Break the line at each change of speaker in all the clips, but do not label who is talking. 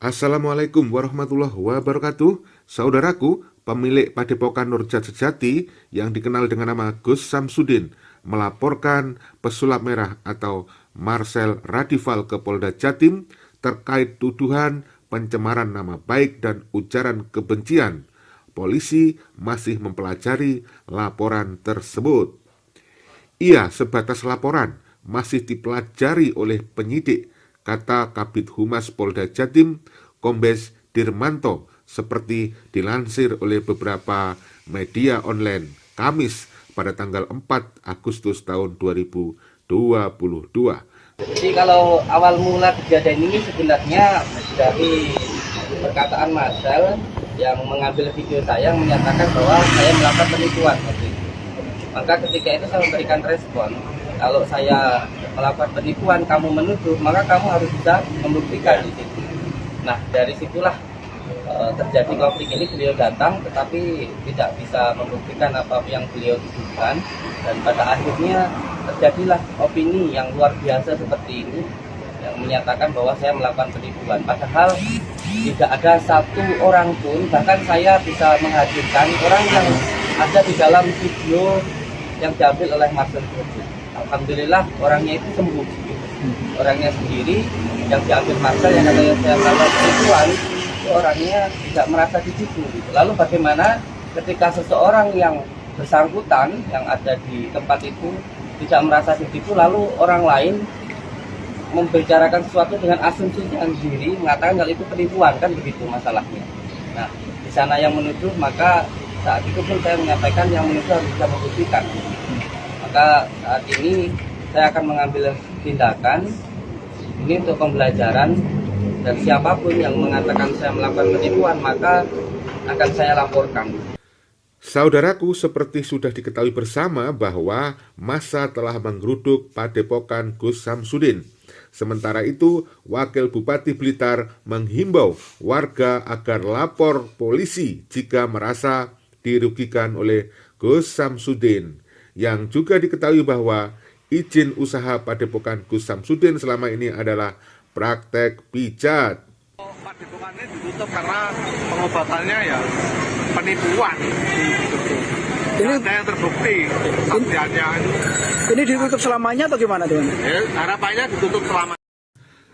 Assalamualaikum warahmatullahi wabarakatuh. Saudaraku, pemilik Padepokan Nurjat Sejati yang dikenal dengan nama Gus Samsudin melaporkan pesulap merah atau Marcel Radival ke Polda Jatim terkait tuduhan pencemaran nama baik dan ujaran kebencian. Polisi masih mempelajari laporan tersebut. Ia sebatas laporan, masih dipelajari oleh penyidik, kata Kabid Humas Polda Jatim, Kombes Dirmanto, seperti dilansir oleh beberapa media online Kamis pada tanggal 4 Agustus tahun 2022.
Jadi kalau awal mula kejadian ini sebenarnya dari perkataan Marcel yang mengambil video saya menyatakan bahwa saya melakukan penipuan. Maka ketika itu saya memberikan respon, kalau saya melakukan penipuan, kamu menuduh, maka kamu harus bisa membuktikan di situ. Nah, dari situlah terjadi konflik ini. Beliau datang, tetapi tidak bisa membuktikan apa yang beliau tuduhkan, dan pada akhirnya terjadilah opini yang luar biasa seperti ini, yang menyatakan bahwa saya melakukan penipuan. Padahal tidak ada satu orang pun, bahkan saya bisa menghadirkan orang yang ada di dalam video yang diambil oleh Marcel tersebut. Alhamdulillah orangnya itu sembuh. Orangnya sendiri yang diambil Marcel yang katanya saya melakukan penipuan, itu orangnya tidak merasa ditipu. Lalu bagaimana ketika seseorang yang bersangkutan yang ada di tempat itu tidak merasa ditipu, lalu orang lain membicarakan sesuatu dengan asumsi sendiri, mengatakan kalau itu penipuan, kan begitu masalahnya. Nah, di sana yang menuduh, maka saat itu pun saya menyampaikan yang menuduh harus bisa membuktikan. Maka saat ini saya akan mengambil tindakan ini untuk pembelajaran, dan siapapun yang mengatakan saya melakukan penipuan maka akan saya laporkan.
Saudaraku, seperti sudah diketahui bersama bahwa massa telah menggeruduk Padepokan Gus Samsudin. Sementara itu, Wakil Bupati Blitar menghimbau warga agar lapor polisi jika merasa dirugikan oleh Gus Samsudin. Yang juga diketahui bahwa izin usaha Padepokan Gus Samsudin selama ini adalah praktek pijat.
Padepokannya ditutup karena pengobatannya ya penipuan. Ini ada yang terbukti kesaksiannya.
Ini ditutup selamanya atau gimana tuan?
Harapannya ditutup selamanya.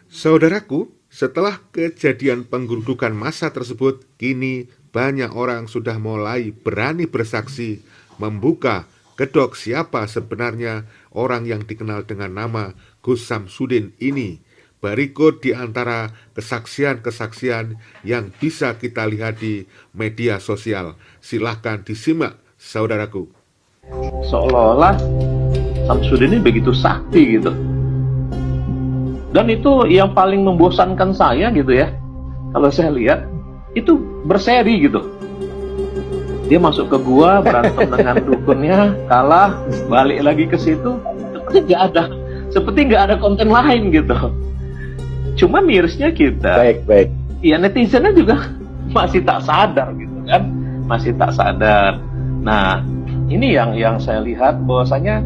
Saudaraku, setelah kejadian penggerudukan massa tersebut, kini banyak orang sudah mulai berani bersaksi, membuka kedok siapa sebenarnya orang yang dikenal dengan nama Gus Samsudin ini. Berikut di antara kesaksian-kesaksian yang bisa kita lihat di media sosial. Silahkan disimak, saudaraku.
Seolah-olah Samsudin ini begitu sakti gitu. Dan itu yang paling membosankan saya gitu ya. Kalau saya lihat, itu berseri gitu. Dia masuk ke gua, berantem dengan dukunnya, kalah, balik lagi ke situ, seperti nggak ada konten lain gitu. Cuma mirisnya kita, ya netizennya juga masih tak sadar gitu kan, masih tak sadar. Nah, ini yang saya lihat bahwasanya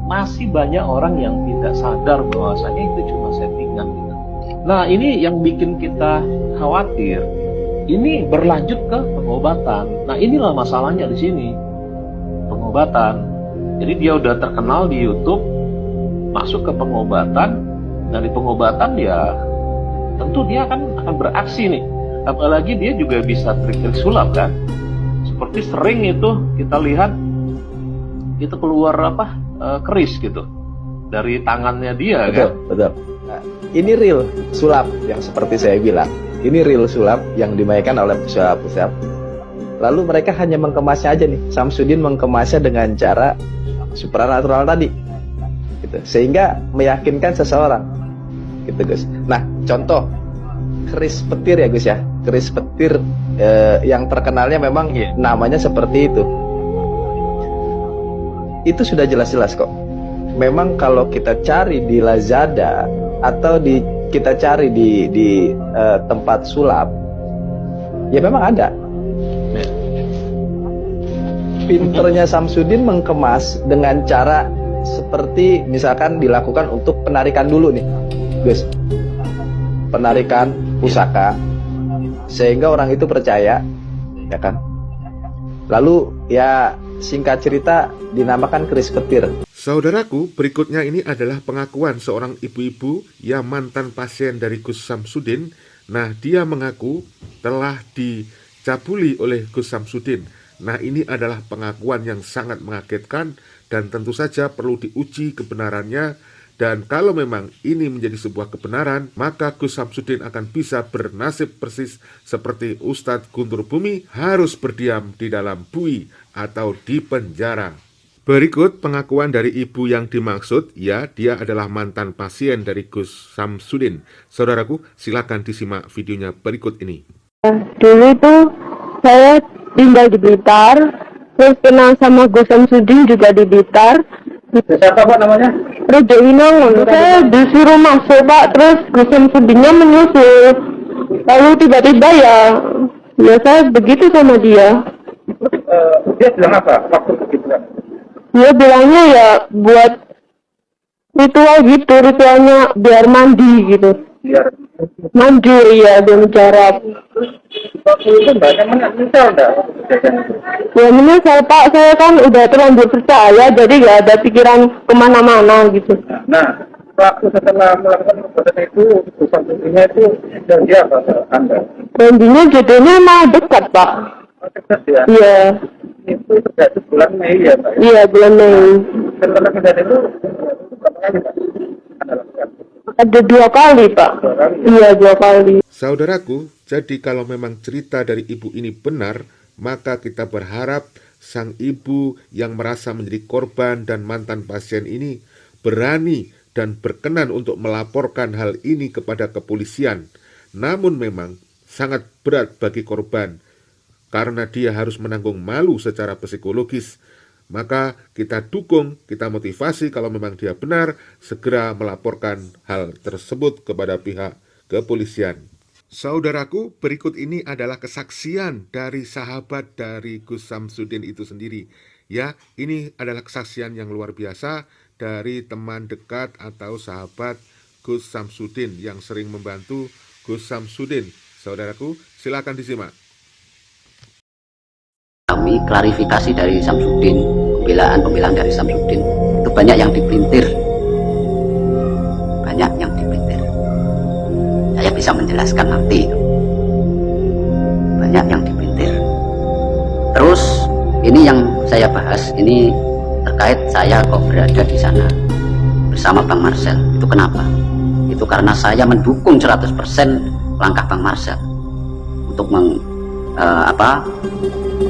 masih banyak orang yang tidak sadar bahwasanya itu cuma settingan gitu. Nah, ini yang bikin kita khawatir. Ini berlanjut ke pengobatan. Nah, inilah masalahnya di sini. Pengobatan. Jadi dia udah terkenal di YouTube, masuk ke pengobatan. Dari pengobatan ya tentu dia akan beraksi nih. Apalagi dia juga bisa trik-trik sulap kan. Seperti sering itu kita lihat itu keluar keris gitu dari tangannya dia.
Betul,
kan.
betul. Nah, ini real sulap yang seperti saya bilang. Ini real sulap yang dimainkan oleh pesulap-pesulap. Lalu mereka hanya mengemasnya aja nih. Samsudin mengemasnya dengan cara supranatural tadi, gitu. Sehingga meyakinkan seseorang, gitu Gus. Nah, contoh keris petir ya Gus ya. Keris petir yang terkenalnya memang namanya seperti itu. Itu sudah jelas-jelas kok. Memang kalau kita cari di Lazada atau kita cari di tempat sulap, ya memang ada. Pinternya Samsudin mengemas dengan cara seperti misalkan dilakukan untuk penarikan dulu nih, Gus. Penarikan pusaka sehingga orang itu percaya, ya kan? Lalu ya singkat cerita dinamakan keris petir.
Saudaraku, berikutnya ini adalah pengakuan seorang ibu-ibu yang mantan pasien dari Gus Samsudin. Nah, dia mengaku telah dicabuli oleh Gus Samsudin. Nah, ini adalah pengakuan yang sangat mengagetkan dan tentu saja perlu diuji kebenarannya. Dan kalau memang ini menjadi sebuah kebenaran, maka Gus Samsudin akan bisa bernasib persis seperti Ustadz Guntur Bumi, harus berdiam di dalam bui atau di penjara. Berikut pengakuan dari ibu yang dimaksud, ya, dia adalah mantan pasien dari Gus Samsudin. Saudaraku, silakan disimak videonya berikut ini.
Dulu itu saya tinggal di Blitar, terus kenal sama Gus Samsudin juga di Blitar.
Siapa Pak namanya?
Rojo Winong, saya disuruh masuk Pak, terus Gus Samsudinnya menyusul. Lalu tiba-tiba ya saya begitu sama dia.
Dia bilang apa waktu begitu?
Dia bilangnya ya buat ritual gitu, ritualnya biar mandi gitu.
Biar
Mandi ya, dia menjarap.
waktu itu banyak menyesal enggak?
Ya menyesal Pak, saya kan udah terlanjur percaya, jadi gak ada pikiran kemana-mana gitu.
Nah, waktu setelah melakukan perbuatan itu, Samsudinnya itu janji apa ke Anda?
Janjinya jodohnya malah dekat Pak.
Dekat ya?
Iya,
Itu terjadi bulan Mei ya Pak?
iya bulan Mei.
Setelah kejadian itu berapa kali Pak? Anda lakukan?
Ada 2 kali Pak.
2 kali?
Iya 2 kali.
Saudaraku, jadi kalau memang cerita dari ibu ini benar, maka kita berharap sang ibu yang merasa menjadi korban dan mantan pasien ini berani dan berkenan untuk melaporkan hal ini kepada kepolisian. Namun memang sangat berat bagi korban karena dia harus menanggung malu secara psikologis. Maka kita dukung, kita motivasi kalau memang dia benar, segera melaporkan hal tersebut kepada pihak kepolisian. Saudaraku, berikut ini adalah kesaksian dari sahabat dari Gus Samsudin itu sendiri. Ya, ini adalah kesaksian yang luar biasa dari teman dekat atau sahabat Gus Samsudin yang sering membantu Gus Samsudin. Saudaraku, silakan disimak.
Kami klarifikasi dari Samsudin, pembelaan dari Samsudin itu banyak yang dipelintir, saya bisa menjelaskan nanti. Banyak yang dipelintir. Terus ini yang saya bahas ini terkait saya kok berada di sana bersama Bang Marcel. Itu kenapa? Itu karena saya mendukung 100% langkah Bang Marcel untuk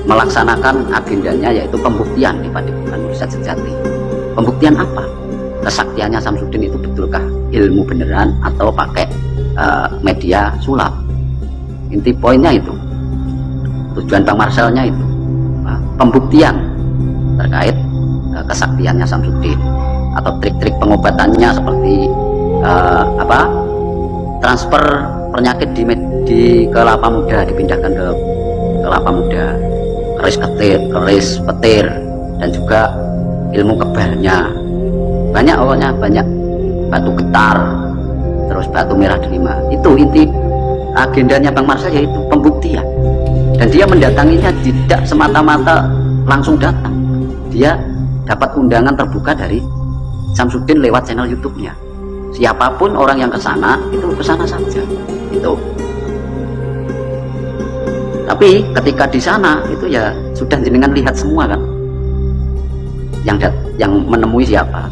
melaksanakan agendanya, yaitu pembuktian di Padepokan Mursyid Sejati. Pembuktian apa? Kesaktiannya Samsudin itu betulkah ilmu beneran atau pakai media sulap? Inti poinnya itu, tujuan Bang Marcelnya itu pembuktian terkait kesaktiannya Samsudin atau trik-trik pengobatannya seperti transfer penyakit di kelapa muda, dipindahkan ke kelapa muda, keris petir, dan juga ilmu kebalnya. Banyak pokoknya, banyak batu getar, terus batu merah delima. Itu inti agendanya Bang Marcel, yaitu pembuktian. Dan dia mendatanginya tidak semata-mata langsung datang. Dia dapat undangan terbuka dari Samsudin lewat channel YouTube-nya. Siapapun orang yang kesana, itu kesana saja. Itu. Tapi ketika di sana itu ya sudah jenengan lihat semua kan. Yang menemui siapa?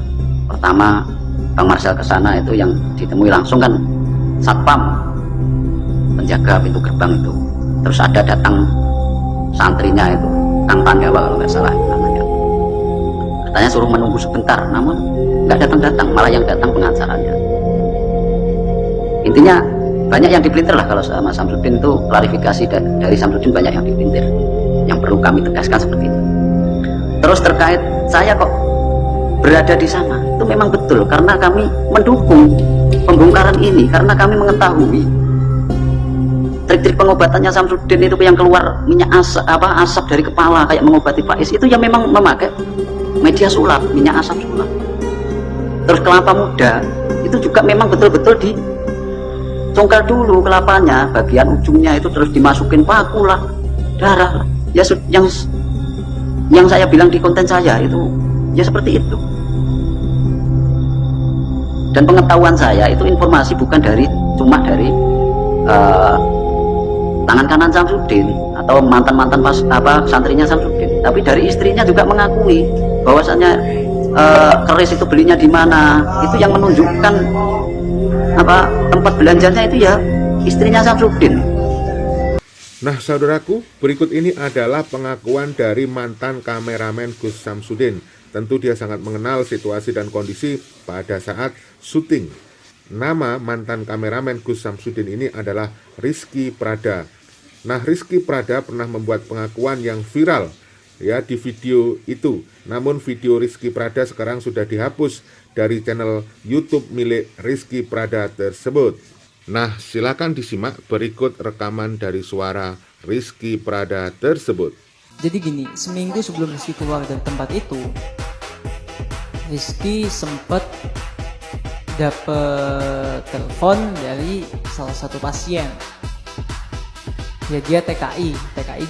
Pertama Bang Marcel kesana itu yang ditemui langsung kan satpam, penjaga pintu gerbang itu. Terus ada datang santrinya itu, Kang Pandawa kalau nggak salah namanya. Katanya suruh menunggu sebentar, namun nggak datang-datang, malah yang datang pengacaranya. Intinya banyak yang dipelintir lah kalau sama Samsudin itu. Klarifikasi dari Samsudin banyak yang dipelintir, yang perlu kami tegaskan seperti itu. Terus terkait saya kok berada di sana, itu memang betul karena kami mendukung pembongkaran ini, karena kami mengetahui trik-trik pengobatannya Samsudin itu yang keluar minyak asap dari kepala kayak mengobati Faiz, itu ya memang memakai media sulap, minyak asap sulap. Terus kelapa muda itu juga memang betul-betul congkel dulu kelapanya, bagian ujungnya itu terus dimasukin paku lah, darah lah. Ya yang saya bilang di konten saya itu ya seperti itu. Dan pengetahuan saya itu informasi bukan cuma dari tangan kanan Samsudin atau mantan santrinya Samsudin, tapi dari istrinya juga mengakui bahwasannya keris itu belinya di mana. Itu yang menunjukkan tempat belanjanya itu ya istrinya Samsudin.
Nah saudaraku, berikut ini adalah pengakuan dari mantan kameramen Gus Samsudin. Tentu dia sangat mengenal situasi dan kondisi pada saat syuting. Nama mantan kameramen Gus Samsudin ini adalah Rizky Prada. Nah Rizky Prada pernah membuat pengakuan yang viral ya di video itu. Namun video Rizky Prada sekarang sudah dihapus dari channel YouTube milik Rizky Prada tersebut. Nah, silakan disimak berikut rekaman dari suara Rizky Prada tersebut.
Jadi gini, seminggu sebelum Rizky keluar dari tempat itu, Rizky sempat dapet telepon dari salah satu pasien. Ya, dia TKI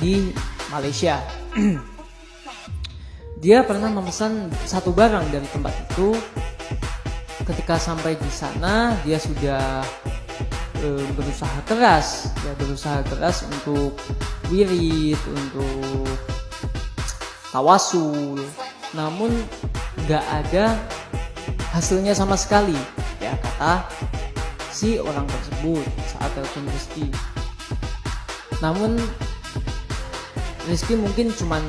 di Malaysia. Dia pernah memesan satu barang dari tempat itu. Ketika sampai di sana, dia sudah berusaha keras untuk wirid, untuk tawasul, namun nggak ada hasilnya sama sekali ya, kata si orang tersebut saat telepon Rizky. Namun Rizky mungkin cuman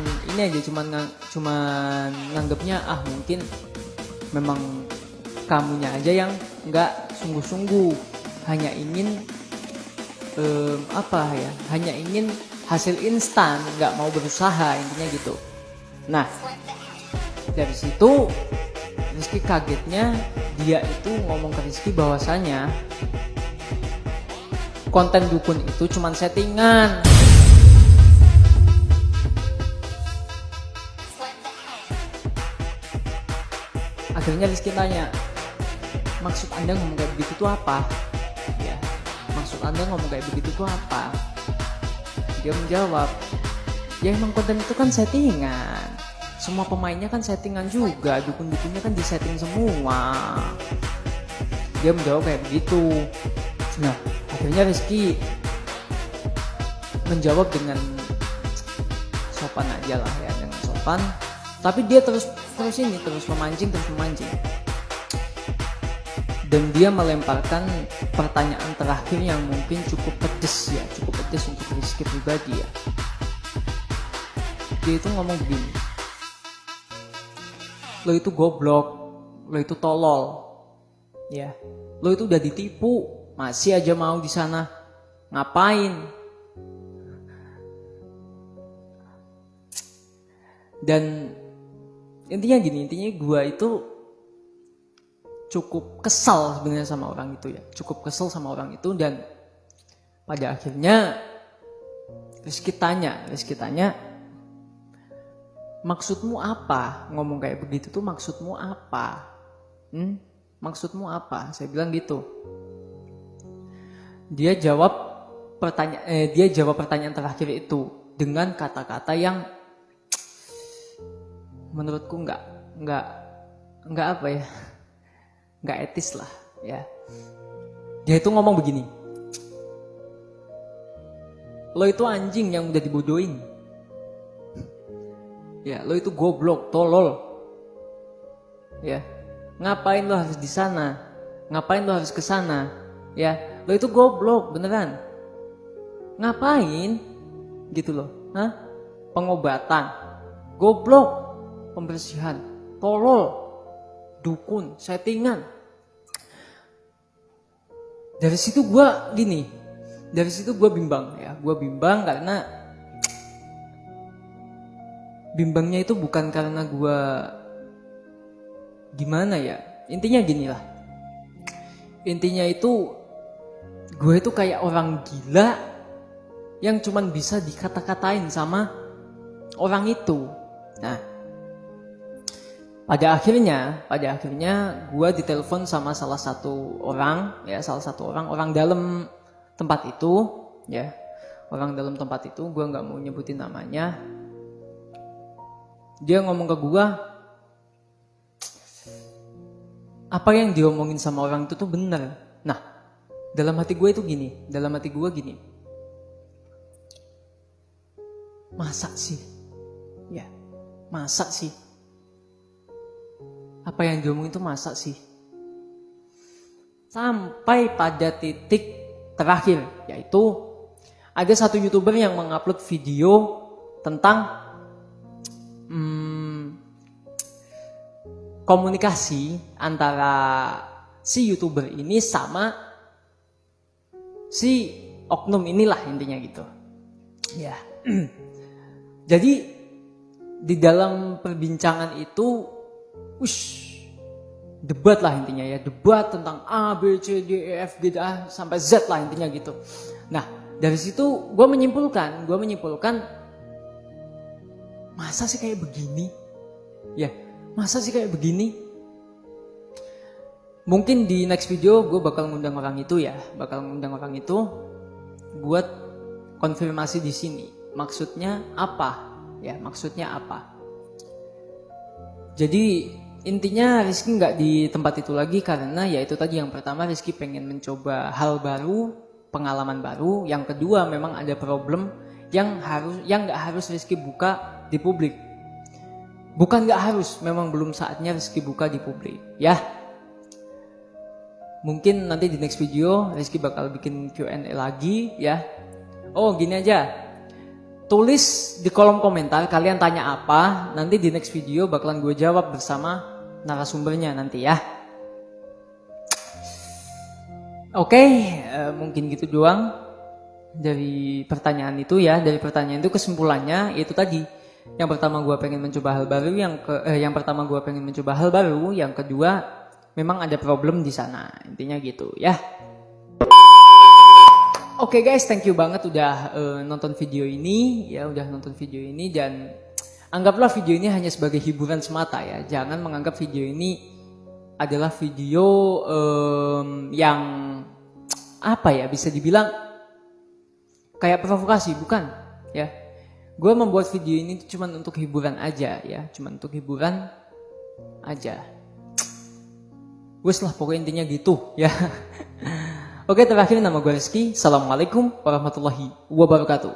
nganggapnya mungkin memang kamunya aja yang nggak sungguh-sungguh, hanya ingin hanya ingin hasil instan, nggak mau berusaha, intinya gitu. Nah dari situ Rizky kagetnya, dia itu ngomong ke Rizky bahwasanya konten dukun itu cuman settingan. Akhirnya Rizky tanya, maksud Anda ngomong kayak begitu itu apa? Ya, maksud Anda ngomong kayak begitu itu apa? Dia menjawab, ya emang konten itu kan settingan. Semua pemainnya kan settingan juga, dukun-dukunnya kan disetting semua. Dia menjawab kayak begitu. Nah, akhirnya Rizky menjawab dengan sopan aja lah ya, dengan sopan. Tapi dia terus memancing. Dan dia melemparkan pertanyaan terakhir yang mungkin cukup pedes untuk Rizky pribadi ya. Dia itu ngomong begini, lo itu goblok, lo itu tolol, ya, lo itu udah ditipu, masih aja mau di sana, ngapain? Dan intinya gue itu cukup kesal sebenarnya sama orang itu ya, dan pada akhirnya Rizky tanya, maksudmu apa? Ngomong kayak begitu tuh maksudmu apa? Maksudmu apa? Saya bilang gitu. Dia jawab pertanyaan terakhir itu dengan kata-kata yang menurutku nggak etis lah ya. Dia itu ngomong begini, lo itu anjing yang udah dibodohin. Ya, lo itu goblok, tolol. Ya, ngapain lo harus di sana? Ngapain lo harus ke sana? Ya, lo itu goblok beneran. Ngapain? Gitu loh. Pengobatan, goblok, pembersihan, tolol, dukun, settingan. Dari situ gue bimbang ya. Gue bimbang karena bimbangnya itu bukan karena gue gimana ya, intinya gini lah, intinya itu gue itu kayak orang gila yang cuman bisa dikata-katain sama orang itu. Nah pada akhirnya gue ditelepon sama salah satu orang orang dalam tempat itu, ya, orang dalam tempat itu, gue nggak mau nyebutin namanya. Dia ngomong ke gue, apa yang diomongin sama orang itu tuh bener. Nah, dalam hati gue gini, masa sih, ya, masa sih, apa yang diomongin itu masa sih? Sampai pada titik terakhir, yaitu ada satu YouTuber yang mengupload video tentang komunikasi antara si YouTuber ini sama si oknum inilah, intinya gitu. Ya. Jadi di dalam perbincangan itu debat lah intinya, ya, debat tentang A, B, C, D, E, F, G, A sampai Z lah intinya gitu. Nah, dari situ gue menyimpulkan masa sih kayak begini? Ya, masa sih kayak begini? Mungkin di next video gue bakal ngundang orang itu, ya, buat konfirmasi di sini. Maksudnya apa? Ya, maksudnya apa? Jadi intinya Rizky nggak di tempat itu lagi karena ya itu tadi, yang pertama Rizky pengen mencoba hal baru, pengalaman baru. Yang kedua memang ada problem yang nggak harus Rizky buka di publik. Bukan nggak harus, memang belum saatnya Rizky buka di publik, ya. Mungkin nanti di next video Rizky bakal bikin Q&A lagi, ya. Oh, gini aja, tulis di kolom komentar kalian tanya apa, nanti di next video bakalan gue jawab bersama narasumbernya nanti, ya. Oke, mungkin gitu doang dari pertanyaan itu, ya. Dari pertanyaan itu kesimpulannya yaitu tadi, yang pertama gue pengen mencoba hal baru, yang kedua memang ada problem di sana, intinya gitu, ya. Oke guys, thank you banget udah nonton video ini, ya, dan anggaplah video ini hanya sebagai hiburan semata, ya. Jangan menganggap video ini adalah video yang apa ya, bisa dibilang kayak provokasi, bukan, ya. Gue membuat video ini cuma untuk hiburan aja, ya, Wes lah, pokoknya intinya gitu, ya. Oke, terakhir nama gue Rizky. Assalamualaikum warahmatullahi wabarakatuh.